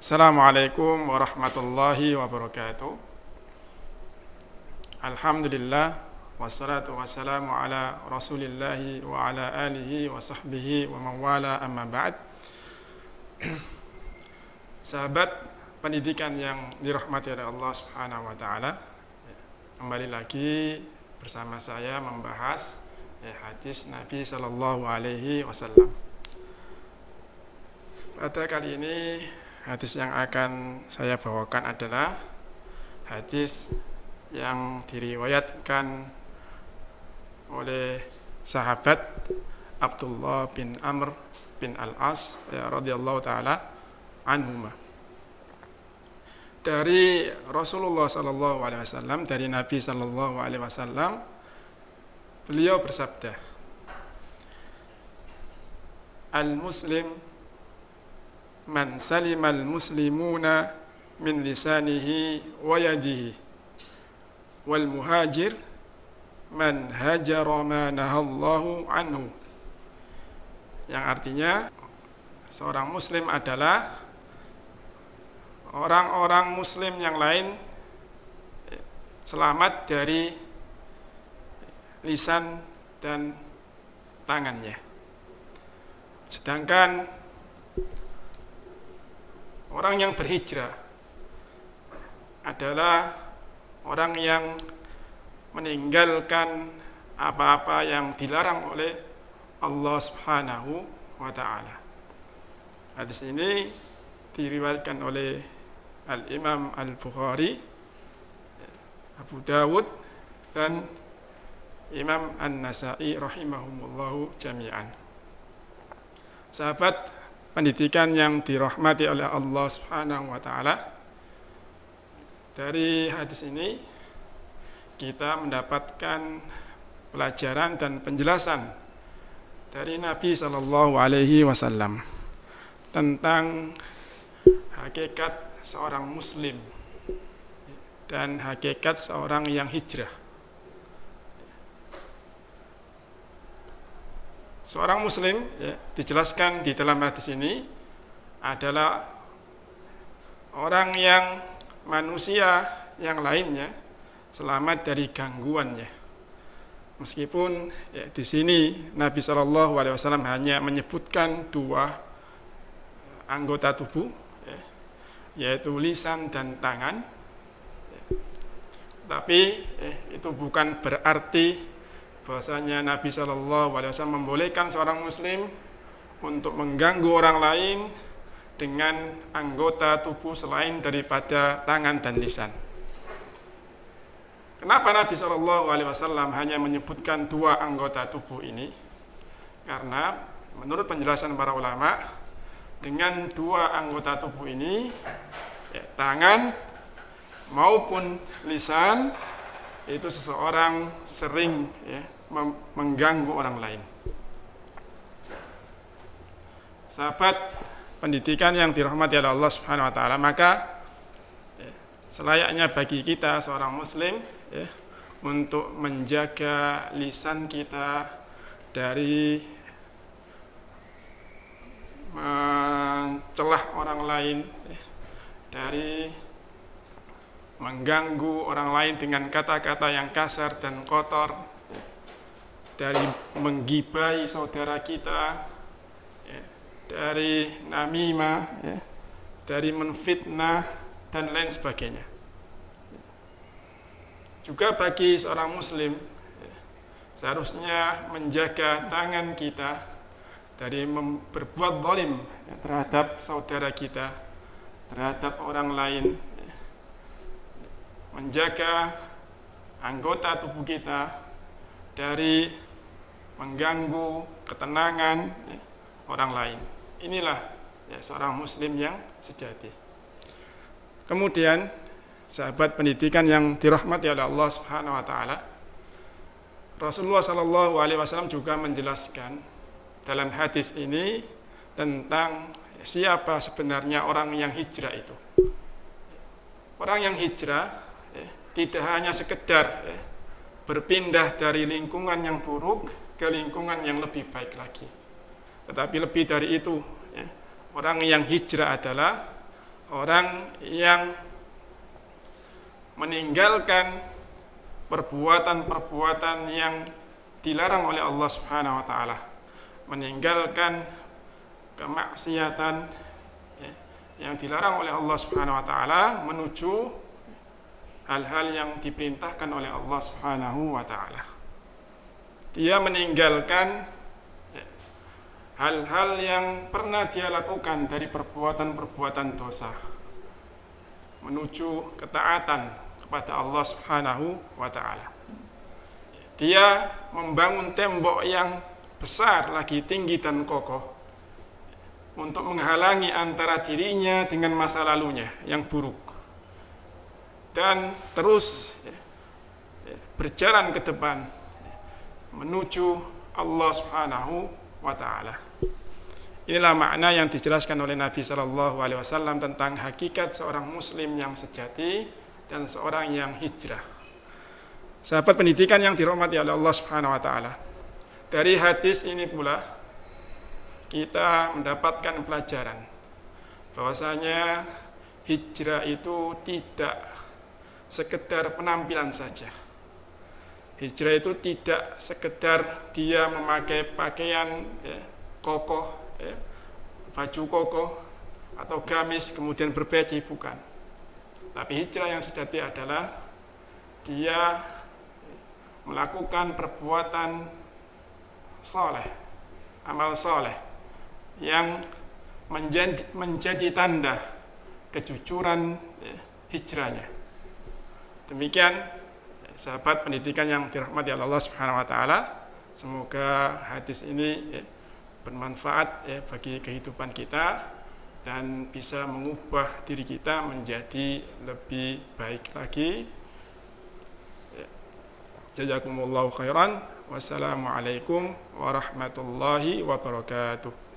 Assalamualaikum warahmatullahi wabarakatuh. Alhamdulillah wassalatu wassalamu ala rasulillahi wa ala alihi wa sahbihi wa mawala amma ba'd. Sahabat pendidikan yang dirahmati oleh Allah subhanahu wa ta'ala, kembali lagi bersama saya membahas hadis Nabi sallallahu alaihi wasallam. Pada kali ini hadis yang akan saya bawakan adalah hadis yang diriwayatkan oleh sahabat Abdullah bin Amr bin Al-As radhiyallahu taala anhuma, dari Rasulullah sallallahu alaihi wasallam, dari Nabi sallallahu alaihi wasallam. Beliau bersabda, "Al-muslim man salimal muslimuna min lisanihi wa yadihi, wal muhajir man hajara ma nahallahu anhu." Yang artinya, seorang muslim adalah orang-orang muslim yang lain selamat dari lisan dan tangannya. Sedangkan orang yang berhijrah adalah orang yang meninggalkan apa-apa yang dilarang oleh Allah subhanahu wa ta'ala. Hadis ini diriwayatkan oleh Al-Imam Al-Bukhari, Abu Dawud, dan Imam An-Nasa'i rahimahumullahu jami'an. Sahabat pendidikan yang dirahmati oleh Allah subhanahu wa ta'ala, dari hadis ini kita mendapatkan pelajaran dan penjelasan dari Nabi sallallahu alaihi wasallam tentang hakikat seorang muslim dan hakikat seorang yang hijrah. Seorang muslim, dijelaskan di dalam hadis ini, adalah orang yang manusia yang lainnya selamat dari gangguannya. Meskipun di sini Nabi SAW hanya menyebutkan dua anggota tubuh, yaitu lisan dan tangan, tapi itu bukan berarti bahwasanya Nabi SAW membolehkan seorang muslim untuk mengganggu orang lain dengan anggota tubuh selain daripada tangan dan lisan. Kenapa Nabi SAW hanya menyebutkan dua anggota tubuh ini? Karena menurut penjelasan para ulama, dengan dua anggota tubuh ini, tangan maupun lisan, itu seseorang sering mengganggu orang lain. Sahabat pendidikan yang dirahmati oleh Allah Subhanahu wa taala, maka selayaknya bagi kita seorang muslim untuk menjaga lisan kita dari mencelah orang lain, dari mengganggu orang lain dengan kata-kata yang kasar dan kotor, dari menggibai saudara kita, dari namimah, dari menfitnah, dan lain sebagainya. Juga bagi seorang muslim, seharusnya menjaga tangan kita dari berbuat zalim terhadap saudara kita, terhadap orang lain, menjaga anggota tubuh kita dari mengganggu ketenangan orang lain. Inilah seorang muslim yang sejati. Kemudian sahabat pendidikan yang dirahmati oleh Allah Subhanahu wa taala, Rasulullah sallallahu alaihi wasallam juga menjelaskan dalam hadis ini tentang siapa sebenarnya orang yang hijrah itu. Orang yang hijrah tidak hanya sekedar berpindah dari lingkungan yang buruk ke lingkungan yang lebih baik lagi, tetapi lebih dari itu. Orang yang hijrah adalah orang yang meninggalkan perbuatan-perbuatan yang dilarang oleh Allah Subhanahu wa taala, meninggalkan kemaksiatan yang dilarang oleh Allah Subhanahu wa taala menuju hal-hal yang diperintahkan oleh Allah Subhanahu wa taala. Dia meninggalkan hal-hal yang pernah dia lakukan dari perbuatan-perbuatan dosa menuju ketaatan kepada Allah Subhanahu wa taala. Dia membangun tembok yang besar lagi, tinggi dan kokoh untuk menghalangi antara dirinya dengan masa lalunya yang buruk, dan terus berjalan ke depan menuju Allah Subhanahu wa taala. Inilah makna yang dijelaskan oleh Nabi Shallallahu alaihi wasallam tentang hakikat seorang muslim yang sejati dan seorang yang hijrah. Sahabat pendidikan yang dirahmati oleh Allah Subhanahu wa taala, dari hadis ini pula kita mendapatkan pelajaran bahwasanya hijrah itu tidak sekedar penampilan saja. Hijrah itu tidak sekedar dia memakai pakaian kokoh, baju kokoh atau gamis kemudian berpeci, bukan. Tapi hijrah yang sejati adalah dia melakukan perbuatan soleh, amal soleh yang menjadi tanda kejujuran hijrahnya. Demikian sahabat pendidikan yang dirahmati Allah Subhanahu wa taala, semoga hadis ini bermanfaat bagi kehidupan kita dan bisa mengubah diri kita menjadi lebih baik lagi. Jazakumullahu khairan. Wassalamualaikum warahmatullahi wabarakatuh.